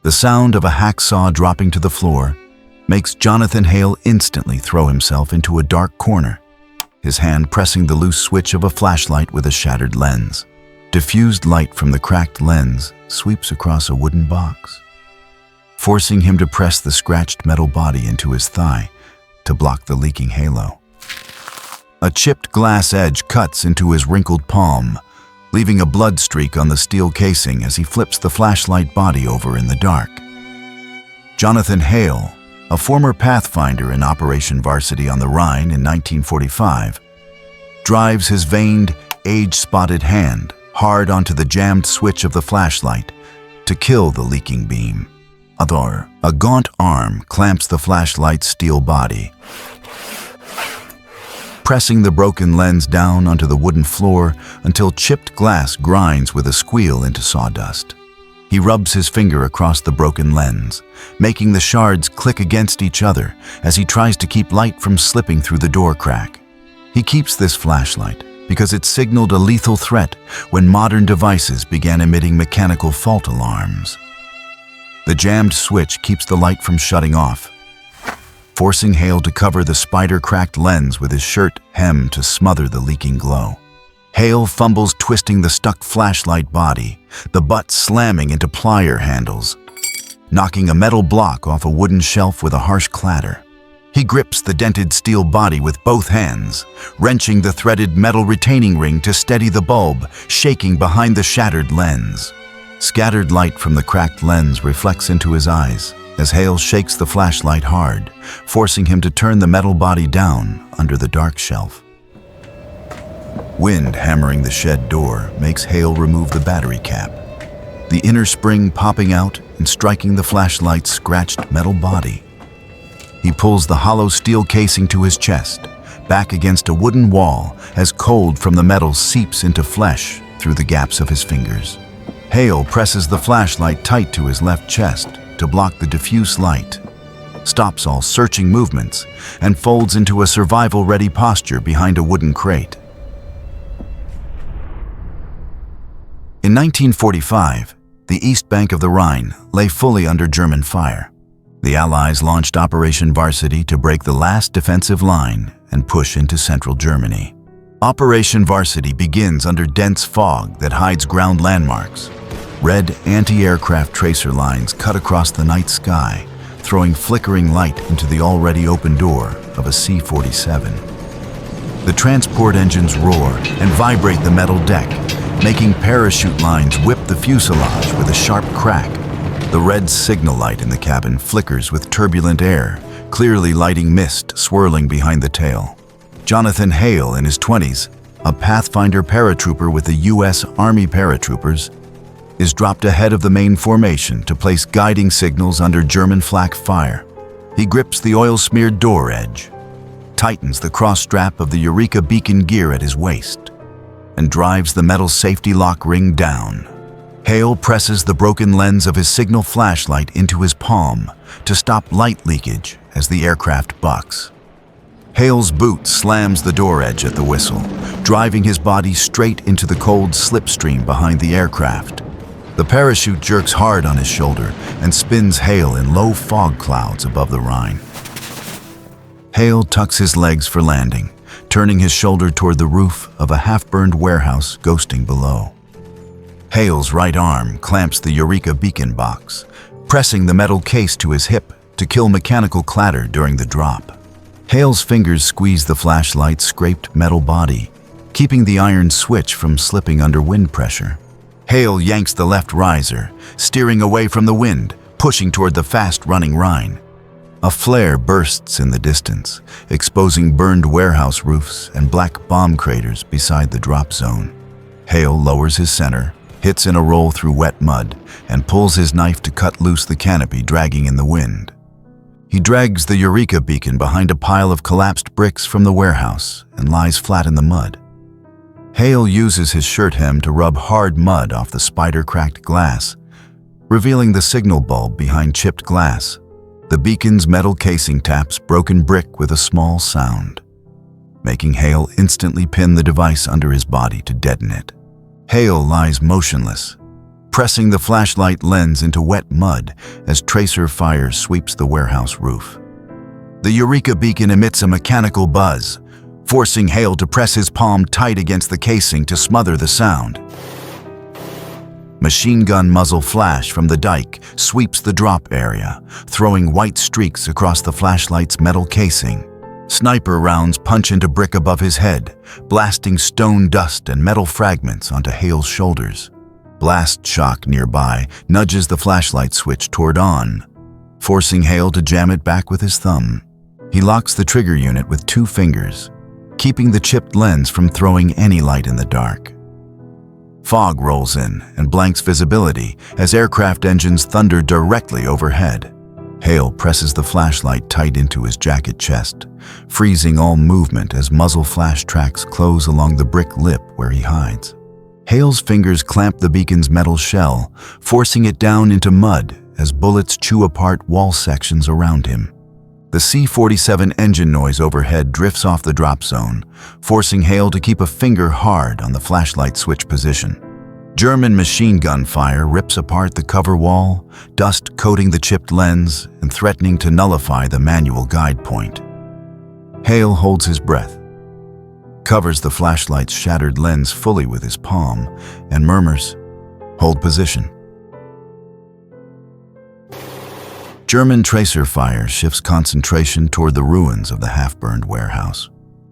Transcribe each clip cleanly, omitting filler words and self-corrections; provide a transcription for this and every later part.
The sound of a hacksaw dropping to the floor makes Jonathan Hale instantly throw himself into a dark corner, his hand pressing the loose switch of a flashlight with a shattered lens. Diffused light from the cracked lens sweeps across a wooden box, forcing him to press the scratched metal body into his thigh to block the leaking halo. A chipped glass edge cuts into his wrinkled palm, leaving a blood streak on the steel casing as he flips the flashlight body over in the dark. Jonathan Hale, a former pathfinder in Operation Varsity on the Rhine in 1945, drives his veined, age-spotted hand hard onto the jammed switch of the flashlight to kill the leaking beam. A gaunt arm clamps the flashlight's steel body, pressing the broken lens down onto the wooden floor until chipped glass grinds with a squeal into sawdust. He rubs his finger across the broken lens, making the shards click against each other as he tries to keep light from slipping through the door crack. He keeps this flashlight because it signaled a lethal threat when modern devices began emitting mechanical fault alarms. The jammed switch keeps the light from shutting off, forcing Hale to cover the spider-cracked lens with his shirt hem to smother the leaking glow. Hale fumbles twisting the stuck flashlight body, the butt slamming into plier handles, knocking a metal block off a wooden shelf with a harsh clatter. He grips the dented steel body with both hands, wrenching the threaded metal retaining ring to steady the bulb, shaking behind the shattered lens. Scattered light from the cracked lens reflects into his eyes as Hale shakes the flashlight hard, forcing him to turn the metal body down under the dark shelf. Wind hammering the shed door makes Hale remove the battery cap, the inner spring popping out and striking the flashlight's scratched metal body. He pulls the hollow steel casing to his chest, back against a wooden wall as cold from the metal seeps into flesh through the gaps of his fingers. Hale presses the flashlight tight to his left chest to block the diffuse light, stops all searching movements, and folds into a survival-ready posture behind a wooden crate. In 1945, the east bank of the Rhine lay fully under German fire. The Allies launched Operation Varsity to break the last defensive line and push into central Germany. Operation Varsity begins under dense fog that hides ground landmarks. Red anti-aircraft tracer lines cut across the night sky, throwing flickering light into the already open door of a C-47. The transport engines roar and vibrate the metal deck, making parachute lines whip the fuselage with a sharp crack. The red signal light in the cabin flickers with turbulent air, clearly lighting mist swirling behind the tail. Jonathan Hale, in his 20s, a Pathfinder paratrooper with the U.S. Army paratroopers, is dropped ahead of the main formation to place guiding signals under German flak fire. He grips the oil-smeared door edge, tightens the cross strap of the Eureka beacon gear at his waist, and drives the metal safety lock ring down. Hale presses the broken lens of his signal flashlight into his palm to stop light leakage as the aircraft bucks. Hale's boot slams the door edge at the whistle, driving his body straight into the cold slipstream behind the aircraft. The parachute jerks hard on his shoulder and spins Hale in low fog clouds above the Rhine. Hale tucks his legs for landing, turning his shoulder toward the roof of a half-burned warehouse ghosting below. Hale's right arm clamps the Eureka beacon box, pressing the metal case to his hip to kill mechanical clatter during the drop. Hale's fingers squeeze the flashlight's scraped metal body, keeping the iron switch from slipping under wind pressure. Hale yanks the left riser, steering away from the wind, pushing toward the fast-running Rhine. A flare bursts in the distance, exposing burned warehouse roofs and black bomb craters beside the drop zone. Hale lowers his center, hits in a roll through wet mud, and pulls his knife to cut loose the canopy dragging in the wind. He drags the Eureka beacon behind a pile of collapsed bricks from the warehouse and lies flat in the mud. Hale uses his shirt hem to rub hard mud off the spider-cracked glass, revealing the signal bulb behind chipped glass. The beacon's metal casing taps broken brick with a small sound, making Hale instantly pin the device under his body to deaden it. Hale lies motionless, pressing the flashlight lens into wet mud as tracer fire sweeps the warehouse roof. The Eureka beacon emits a mechanical buzz, forcing Hale to press his palm tight against the casing to smother the sound. Machine gun muzzle flash from the dike sweeps the drop area, throwing white streaks across the flashlight's metal casing. Sniper rounds punch into brick above his head, blasting stone dust and metal fragments onto Hale's shoulders. Blast shock nearby nudges the flashlight switch toward on, forcing Hale to jam it back with his thumb. He locks the trigger unit with 2 fingers, keeping the chipped lens from throwing any light in the dark. Fog rolls in and blanks visibility as aircraft engines thunder directly overhead. Hale presses the flashlight tight into his jacket chest, freezing all movement as muzzle flash tracks close along the brick lip where he hides. Hale's fingers clamp the beacon's metal shell, forcing it down into mud as bullets chew apart wall sections around him. The C-47 engine noise overhead drifts off the drop zone, forcing Hale to keep a finger hard on the flashlight switch position. German machine gun fire rips apart the cover wall, dust coating the chipped lens and threatening to nullify the manual guide point. Hale holds his breath, covers the flashlight's shattered lens fully with his palm, and murmurs, "Hold position." German tracer fire shifts concentration toward the ruins of the half-burned warehouse.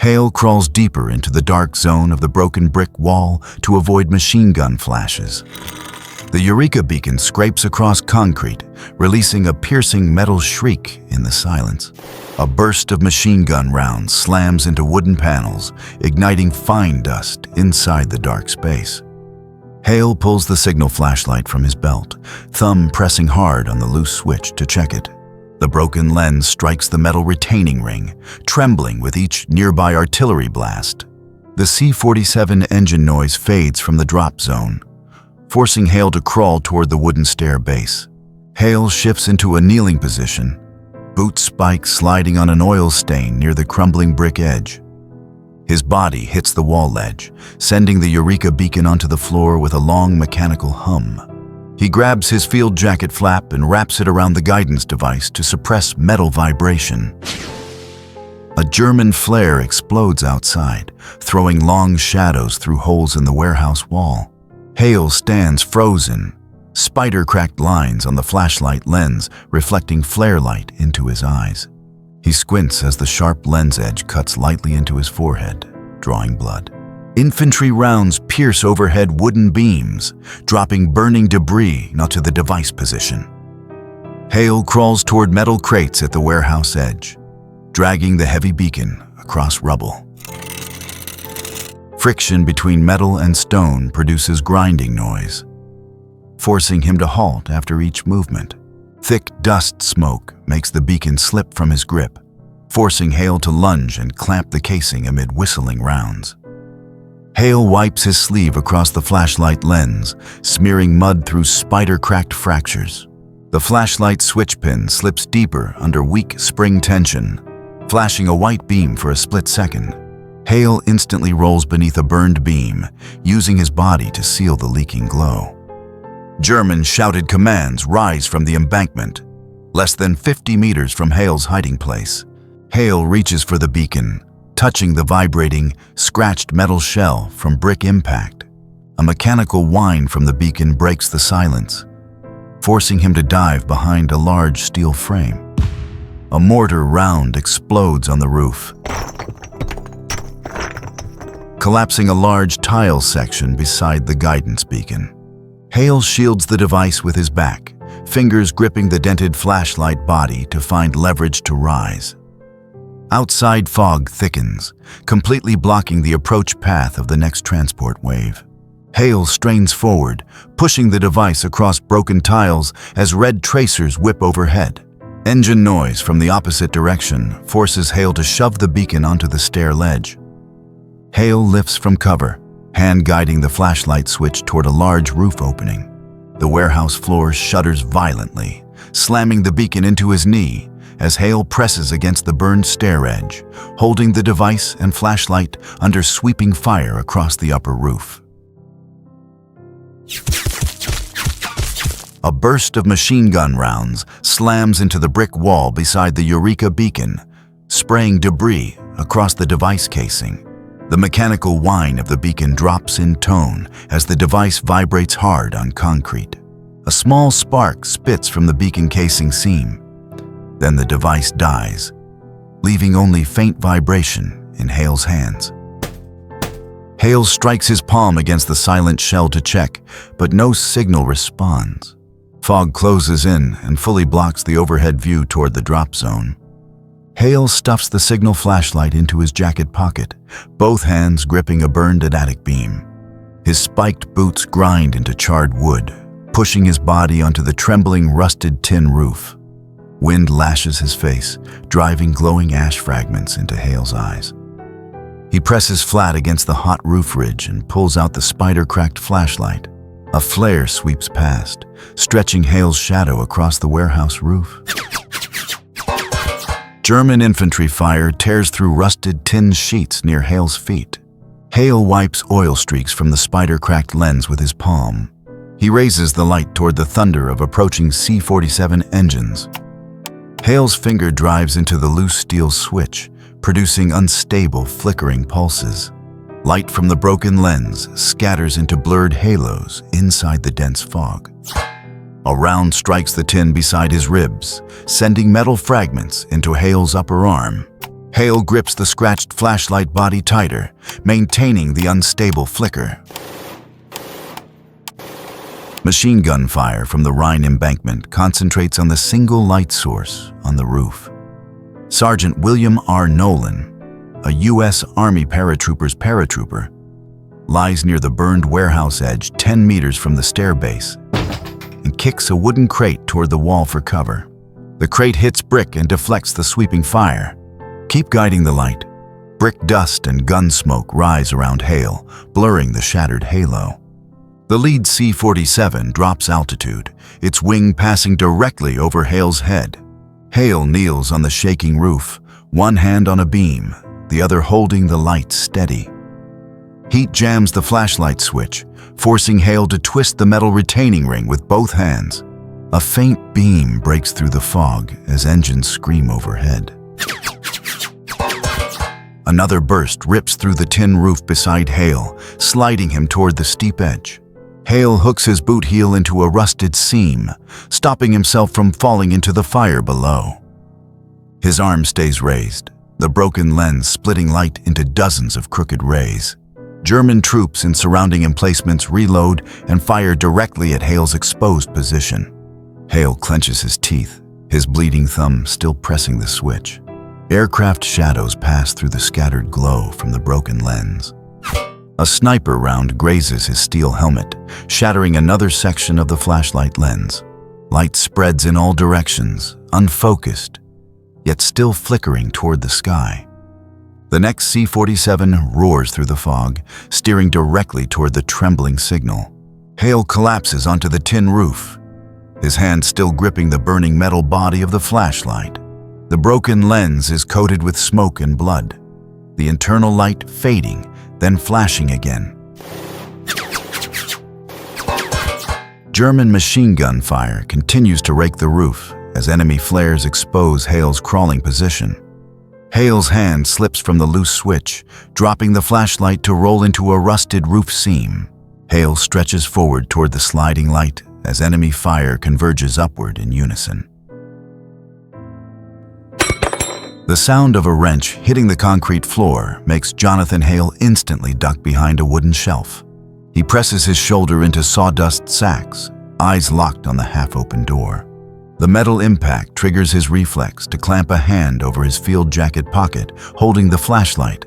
Hale crawls deeper into the dark zone of the broken brick wall to avoid machine gun flashes. The Eureka beacon scrapes across concrete, releasing a piercing metal shriek in the silence. A burst of machine gun rounds slams into wooden panels, igniting fine dust inside the dark space. Hale pulls the signal flashlight from his belt, thumb pressing hard on the loose switch to check it. The broken lens strikes the metal retaining ring, trembling with each nearby artillery blast. The C-47 engine noise fades from the drop zone, forcing Hale to crawl toward the wooden stair base. Hale shifts into a kneeling position, boot spikes sliding on an oil stain near the crumbling brick edge. His body hits the wall ledge, sending the Eureka beacon onto the floor with a long mechanical hum. He grabs his field jacket flap and wraps it around the guidance device to suppress metal vibration. A German flare explodes outside, throwing long shadows through holes in the warehouse wall. Hale stands frozen, spider-cracked lines on the flashlight lens reflecting flare light into his eyes. He squints as the sharp lens edge cuts lightly into his forehead, drawing blood. Infantry rounds pierce overhead wooden beams, dropping burning debris onto the device position. Hale crawls toward metal crates at the warehouse edge, dragging the heavy beacon across rubble. Friction between metal and stone produces grinding noise, forcing him to halt after each movement. Thick dust smoke makes the beacon slip from his grip, forcing Hale to lunge and clamp the casing amid whistling rounds. Hale wipes his sleeve across the flashlight lens, smearing mud through spider-cracked fractures. The flashlight switch pin slips deeper under weak spring tension, flashing a white beam for a split second. Hale instantly rolls beneath a burned beam, using his body to seal the leaking glow. German shouted commands rise from the embankment, less than 50 meters from Hale's hiding place. Hale reaches for the beacon, touching the vibrating, scratched metal shell from brick impact. A mechanical whine from the beacon breaks the silence, forcing him to dive behind a large steel frame. A mortar round explodes on the roof, collapsing a large tile section beside the guidance beacon. Hale shields the device with his back, fingers gripping the dented flashlight body to find leverage to rise. Outside fog thickens, completely blocking the approach path of the next transport wave. Hale strains forward, pushing the device across broken tiles as red tracers whip overhead. Engine noise from the opposite direction forces Hale to shove the beacon onto the stair ledge. Hale lifts from cover, hand guiding the flashlight switch toward a large roof opening. The warehouse floor shudders violently, slamming the beacon into his knee as Hale presses against the burned stair edge, holding the device and flashlight under sweeping fire across the upper roof. A burst of machine gun rounds slams into the brick wall beside the Eureka beacon, spraying debris across the device casing. The mechanical whine of the beacon drops in tone as the device vibrates hard on concrete. A small spark spits from the beacon casing seam. Then the device dies, leaving only faint vibration in Hale's hands. Hale strikes his palm against the silent shell to check, but no signal responds. Fog closes in and fully blocks the overhead view toward the drop zone. Hale stuffs the signal flashlight into his jacket pocket, both hands gripping a burned attic beam. His spiked boots grind into charred wood, pushing his body onto the trembling, rusted tin roof. Wind lashes his face, driving glowing ash fragments into Hale's eyes. He presses flat against the hot roof ridge and pulls out the spider-cracked flashlight. A flare sweeps past, stretching Hale's shadow across the warehouse roof. German infantry fire tears through rusted tin sheets near Hale's feet. Hale wipes oil streaks from the spider-cracked lens with his palm. He raises the light toward the thunder of approaching C-47 engines. Hale's finger drives into the loose steel switch, producing unstable, flickering pulses. Light from the broken lens scatters into blurred halos inside the dense fog. A round strikes the tin beside his ribs, sending metal fragments into Hale's upper arm. Hale grips the scratched flashlight body tighter, maintaining the unstable flicker. Machine gun fire from the Rhine embankment concentrates on the single light source on the roof. Sergeant William R. Nolan, a U.S. Army paratrooper, lies near the burned warehouse edge 10 meters from the stair base and kicks a wooden crate toward the wall for cover. The crate hits brick and deflects the sweeping fire. Keep guiding the light. Brick dust and gun smoke rise around Hale, blurring the shattered halo. The lead C-47 drops altitude, its wing passing directly over Hale's head. Hale kneels on the shaking roof, one hand on a beam, the other holding the light steady. Heat jams the flashlight switch, forcing Hale to twist the metal retaining ring with both hands. A faint beam breaks through the fog as engines scream overhead. Another burst rips through the tin roof beside Hale, sliding him toward the steep edge. Hale hooks his boot heel into a rusted seam, stopping himself from falling into the fire below. His arm stays raised, the broken lens splitting light into dozens of crooked rays. German troops in surrounding emplacements reload and fire directly at Hale's exposed position. Hale clenches his teeth, his bleeding thumb still pressing the switch. Aircraft shadows pass through the scattered glow from the broken lens. A sniper round grazes his steel helmet, shattering another section of the flashlight lens. Light spreads in all directions, unfocused, yet still flickering toward the sky. The next C-47 roars through the fog, steering directly toward the trembling signal. Hale collapses onto the tin roof, his hand still gripping the burning metal body of the flashlight. The broken lens is coated with smoke and blood, the internal light fading, then flashing again. German machine gun fire continues to rake the roof as enemy flares expose Hale's crawling position. Hale's hand slips from the loose switch, dropping the flashlight to roll into a rusted roof seam. Hale stretches forward toward the sliding light as enemy fire converges upward in unison. The sound of a wrench hitting the concrete floor makes Jonathan Hale instantly duck behind a wooden shelf. He presses his shoulder into sawdust sacks, eyes locked on the half-open door. The metal impact triggers his reflex to clamp a hand over his field jacket pocket, holding the flashlight.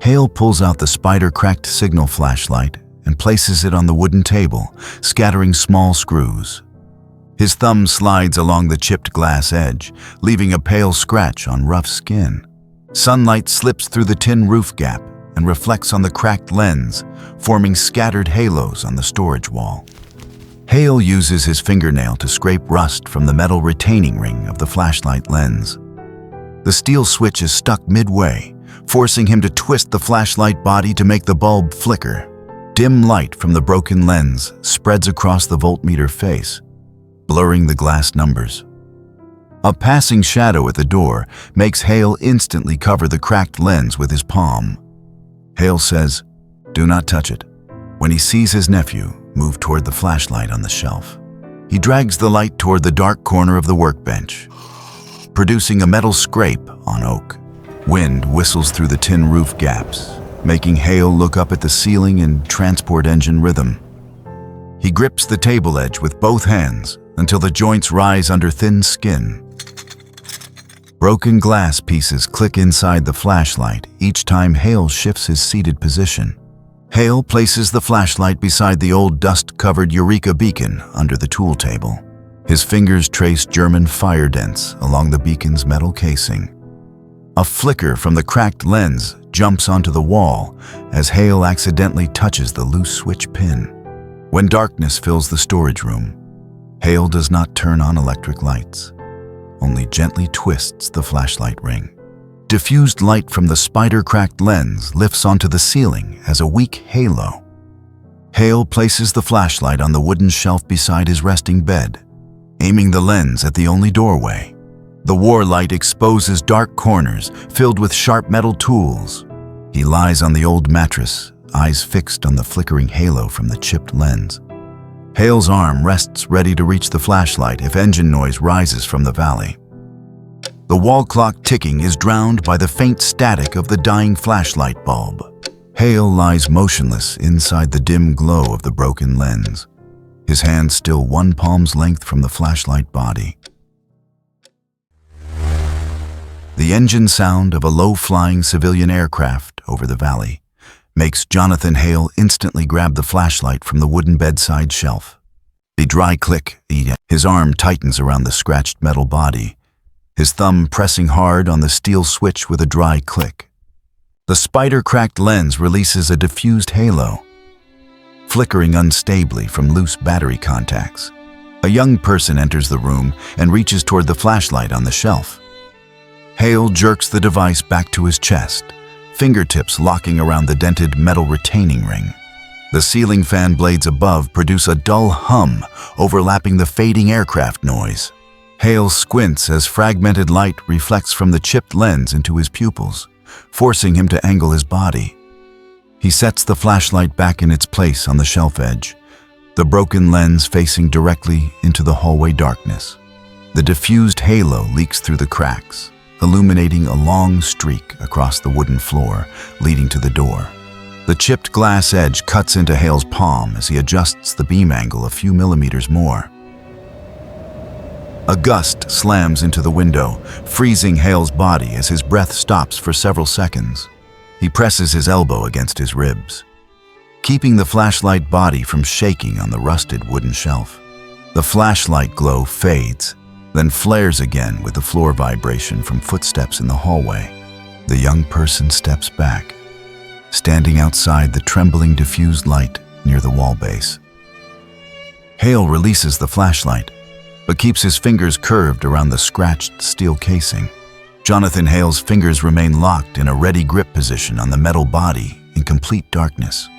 Hale pulls out the spider-cracked signal flashlight and places it on the wooden table, scattering small screws. His thumb slides along the chipped glass edge, leaving a pale scratch on rough skin. Sunlight slips through the tin roof gap and reflects on the cracked lens, forming scattered halos on the storage wall. Hale uses his fingernail to scrape rust from the metal retaining ring of the flashlight lens. The steel switch is stuck midway, forcing him to twist the flashlight body to make the bulb flicker. Dim light from the broken lens spreads across the voltmeter face. blurring the glass numbers. A passing shadow at the door makes Hale instantly cover the cracked lens with his palm. Hale says, "Do not touch it," when he sees his nephew move toward the flashlight on the shelf. He drags the light toward the dark corner of the workbench, producing a metal scrape on oak. Wind whistles through the tin roof gaps, making Hale look up at the ceiling in transport engine rhythm. He grips the table edge with both hands until the joints rise under thin skin. Broken glass pieces click inside the flashlight each time Hale shifts his seated position. Hale places the flashlight beside the old dust-covered Eureka beacon under the tool table. His fingers trace German fire dents along the beacon's metal casing. A flicker from the cracked lens jumps onto the wall as Hale accidentally touches the loose switch pin. When darkness fills the storage room, Hale does not turn on electric lights, only gently twists the flashlight ring. Diffused light from the spider-cracked lens lifts onto the ceiling as a weak halo. Hale places the flashlight on the wooden shelf beside his resting bed, aiming the lens at the only doorway. The war light exposes dark corners filled with sharp metal tools. He lies on the old mattress, eyes fixed on the flickering halo from the chipped lens. Hale's arm rests ready to reach the flashlight if engine noise rises from the valley. The wall clock ticking is drowned by the faint static of the dying flashlight bulb. Hale lies motionless inside the dim glow of the broken lens, his hand still one palm's length from the flashlight body. The engine sound of a low-flying civilian aircraft over the valley makes Jonathan Hale instantly grab the flashlight from the wooden bedside shelf. The dry click, his arm tightens around the scratched metal body, his thumb pressing hard on the steel switch with a dry click. The spider-cracked lens releases a diffused halo, flickering unstably from loose battery contacts. A young person enters the room and reaches toward the flashlight on the shelf. Hale jerks the device back to his chest, fingertips locking around the dented metal retaining ring. The ceiling fan blades above produce a dull hum overlapping the fading aircraft noise. Hale squints as fragmented light reflects from the chipped lens into his pupils, forcing him to angle his body. He sets the flashlight back in its place on the shelf edge, the broken lens facing directly into the hallway darkness. The diffused halo leaks through the cracks, illuminating a long streak across the wooden floor leading to the door. The chipped glass edge cuts into Hale's palm as he adjusts the beam angle a few millimeters more. A gust slams into the window, freezing Hale's body as his breath stops for several seconds. He presses his elbow against his ribs, keeping the flashlight body from shaking on the rusted wooden shelf. The flashlight glow fades, then flares again with the floor vibration from footsteps in the hallway. The young person steps back, standing outside the trembling diffused light near the wall base. Hale releases the flashlight, but keeps his fingers curved around the scratched steel casing. Jonathan Hale's fingers remain locked in a ready grip position on the metal body in complete darkness.